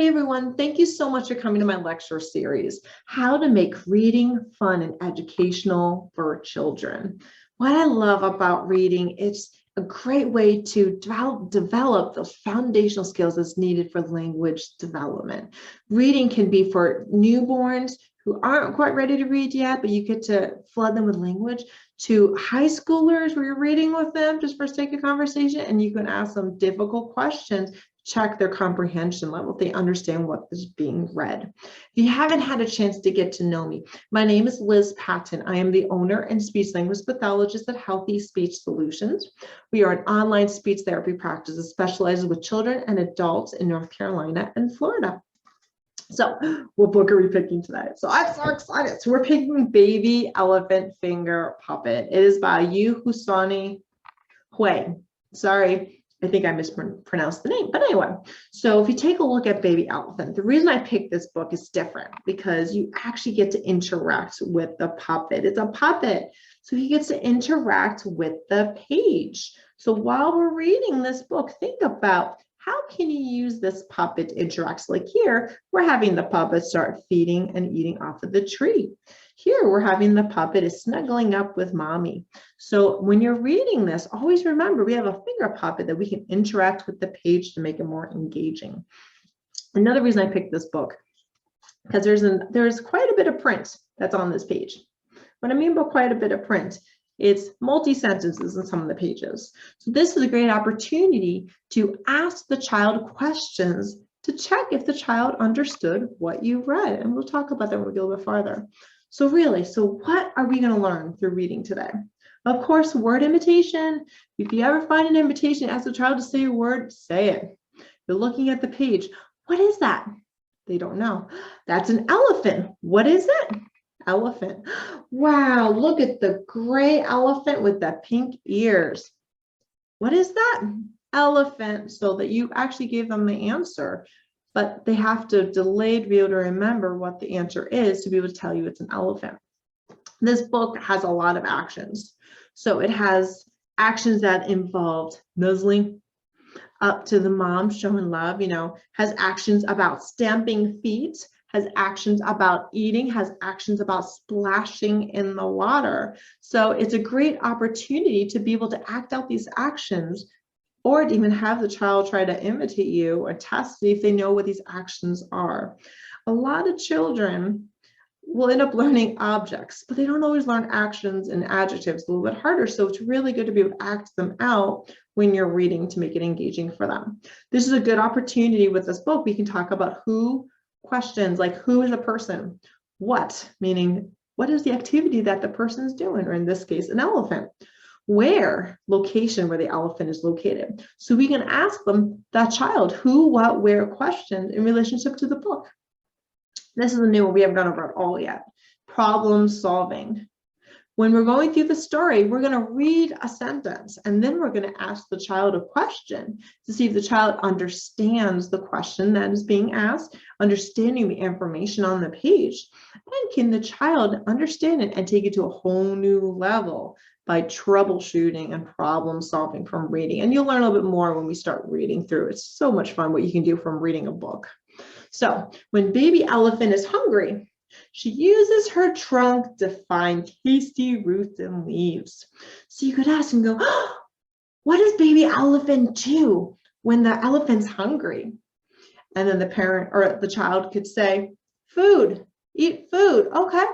Hey everyone, thank you so much for coming to my lecture series, How to Make Reading Fun and Educational for Children. What I love about reading, it's a great way to develop those foundational skills that's needed for language development. Reading can be for newborns who aren't quite ready to read yet, but you get to flood them with language, to high schoolers where you're reading with them just for sake of conversation, and you can ask them difficult questions, check their comprehension level, if they understand what is being read. If you haven't had a chance to get to know me, my name is Liz Patton. I am the owner and speech language pathologist at Healthy Speech Solutions. We are an online speech therapy practice that specializes with children and adults in North Carolina and Florida. So what book are we picking today? So I'm so excited. So we're picking Baby Elephant Finger Puppet. It is by Yu-Hsuan Huang. Sorry, I think I mispronounced the name, but anyway. So if you take a look at Baby Elephant, the reason I picked this book is different because you actually get to interact with the puppet. It's a puppet, so he gets to interact with the page. So while we're reading this book, think about how can you use this puppet to interact? So like here, we're having the puppet start feeding and eating off of the tree. Here, we're having the puppet is snuggling up with mommy. So when you're reading this, always remember we have a finger puppet that we can interact with the page to make it more engaging. Another reason I picked this book, because there's quite a bit of print that's on this page. What I mean by quite a bit of print, it's multi-sentences in some of the pages. So this is a great opportunity to ask the child questions to check if the child understood what you read. And we'll talk about that when we go a little bit farther. So what are we going to learn through reading today? Of course, word imitation. If you ever find an imitation, ask the child to say a word, say it. You're looking at the page. What is that? They don't know. That's an elephant. What is it? Elephant. Wow, look at the gray elephant with the pink ears. What is that? Elephant. So that you actually gave them the answer, but they have to delay to be able to remember what the answer is to be able to tell you it's an elephant. This book has a lot of actions. So it has actions that involved nuzzling up to the mom, showing love, has actions about stamping feet, has actions about eating, has actions about splashing in the water. So it's a great opportunity to be able to act out these actions, or to even have the child try to imitate you or test see if they know what these actions are. A lot of children will end up learning objects, but they don't always learn actions and adjectives, a little bit harder. So it's really good to be able to act them out when you're reading to make it engaging for them. This is a good opportunity with this book. We can talk about who questions, like who is a person, what, meaning what is the activity that the person is doing, or in this case, an elephant. Where, location, where the elephant is located. So we can ask them, that child, who, what, where questions in relationship to the book. This is a new one. We haven't gone over it all yet. Problem solving. When we're going through the story, we're going to read a sentence, and then we're going to ask the child a question to see if the child understands the question that is being asked, understanding the information on the page, and can the child understand it and take it to a whole new level by troubleshooting and problem solving from reading. And you'll learn a little bit more when we start reading through. It's so much fun what you can do from reading a book. So when Baby Elephant is hungry, she uses her trunk to find tasty roots and leaves. So you could ask and go, oh, what does Baby Elephant do when the elephant's hungry? And then the parent or the child could say, food, eat food. Okay.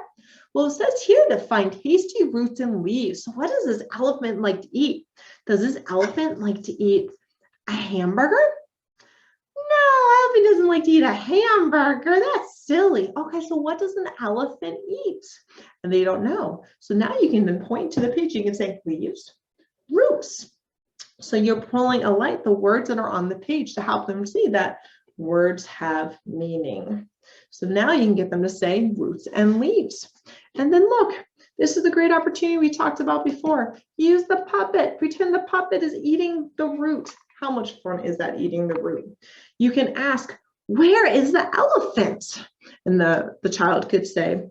Well, it says here to find tasty roots and leaves. So what does this elephant like to eat? Does this elephant like to eat a hamburger? No, elephant doesn't like to eat a hamburger. That's silly. Okay, so what does an elephant eat? And they don't know. So now you can then point to the page. You can say leaves, roots. So you're pulling a light the words that are on the page to help them see that words have meaning. So now you can get them to say roots and leaves. And then look, this is a great opportunity we talked about before. Use the puppet. Pretend the puppet is eating the root. How much fun is that, eating the root? You can ask, where is the elephant? And the child could say,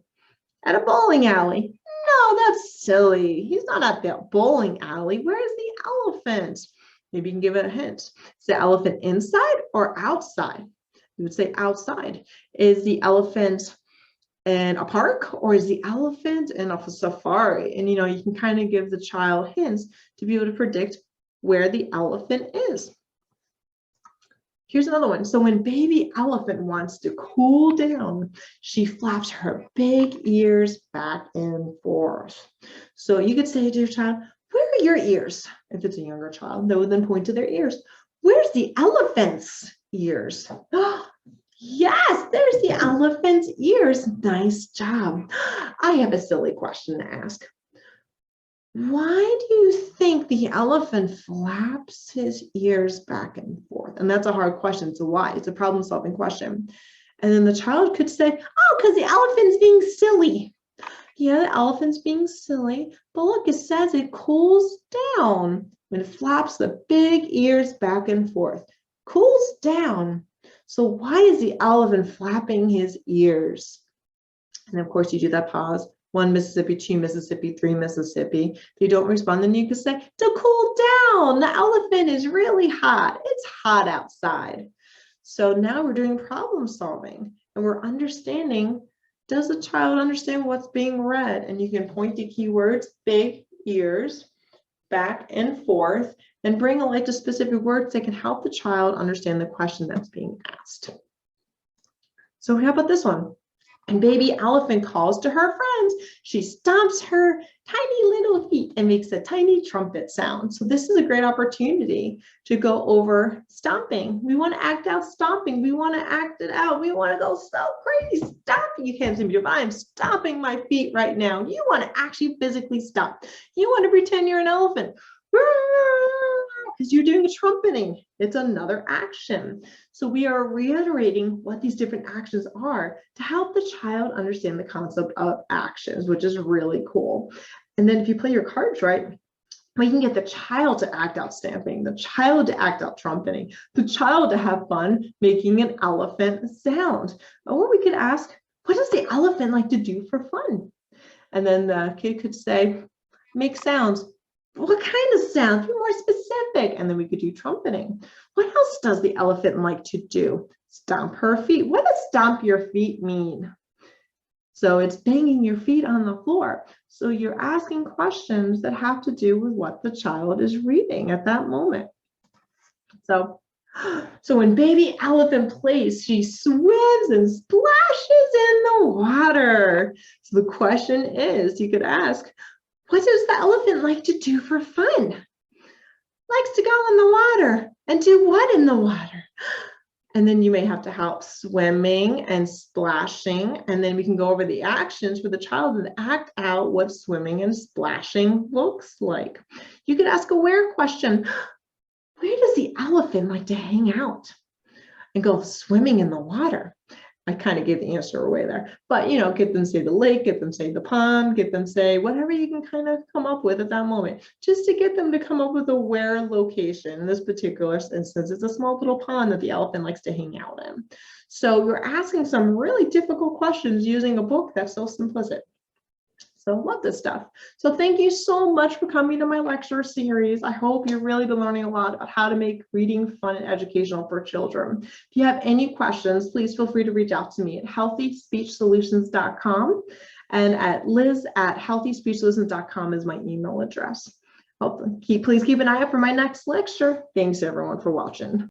at a bowling alley. No, that's silly. He's not at the bowling alley. Where is the elephant? Maybe you can give it a hint. Is the elephant inside or outside? You would say outside. Is the elephant in a park, or is the elephant in a safari? And you can kind of give the child hints to be able to predict where the elephant is. Here's another one. So when baby elephant wants to cool down, she flaps her big ears back and forth. So you could say to your child, where are your ears? If it's a younger child, they would then point to their ears. Where's the elephant's ears? Yes, there's the elephant's ears. Nice job. I have a silly question to ask. Why do you think the elephant flaps his ears back and forth? And that's a hard question. So why? It's a problem-solving question. And then the child could say, oh, because the elephant's being silly. Yeah, the elephant's being silly. But look, it says it cools down when it flaps the big ears back and forth. Cools down. So why is the elephant flapping his ears? And of course, you do that pause. 1 Mississippi, 2 Mississippi, 3 Mississippi. If you don't respond, then you can say, to cool down. The elephant is really hot. It's hot outside. So now we're doing problem solving and we're understanding, does the child understand what's being read? And you can point to keywords, big ears, back and forth, and bring a light to specific words that can help the child understand the question that's being asked. So how about this one? And baby elephant calls to her friends. She stomps her tiny little feet and makes a tiny trumpet sound. So this is a great opportunity to go over stomping. We want to act out stomping. We want to act it out. We want to go so crazy stomping. You can't see me, but I'm stomping my feet right now. You want to actually physically stomp. You want to pretend you're an elephant. Because you're doing a trumpeting. It's another action. So we are reiterating what these different actions are to help the child understand the concept of actions, which is really cool. And then if you play your cards right, we can get the child to act out stamping, the child to act out trumpeting, the child to have fun making an elephant sound. Or we could ask, what does the elephant like to do for fun? And then the kid could say, make sounds. What kind of sounds? Be more specific. And then we could do trumpeting. What else does the elephant like to do? Stomp her feet. What does stomp your feet mean? So it's banging your feet on the floor. So you're asking questions that have to do with what the child is reading at that moment. So when baby elephant plays, she swims and splashes in the water. So the question is, you could ask, what does the elephant like to do for fun? Likes to go in the water. And do what in the water? And then you may have to help swimming and splashing. And then we can go over the actions for the child to act out what swimming and splashing looks like. You could ask a where question. Where does the elephant like to hang out and go swimming in the water? I kind of gave the answer away there, but get them say the lake, get them say the pond, get them say whatever you can kind of come up with at that moment, just to get them to come up with a where location. In this particular instance, it's a small little pond that the elephant likes to hang out in. So you're asking some really difficult questions using a book that's so simplistic. So love this stuff. So thank you so much for coming to my lecture series. I hope you've really been learning a lot about how to make reading fun and educational for children. If you have any questions, please feel free to reach out to me at healthyspeechsolutions.com and at liz@healthyspeechsolutions.com is my email address. Please keep an eye out for my next lecture. Thanks everyone for watching.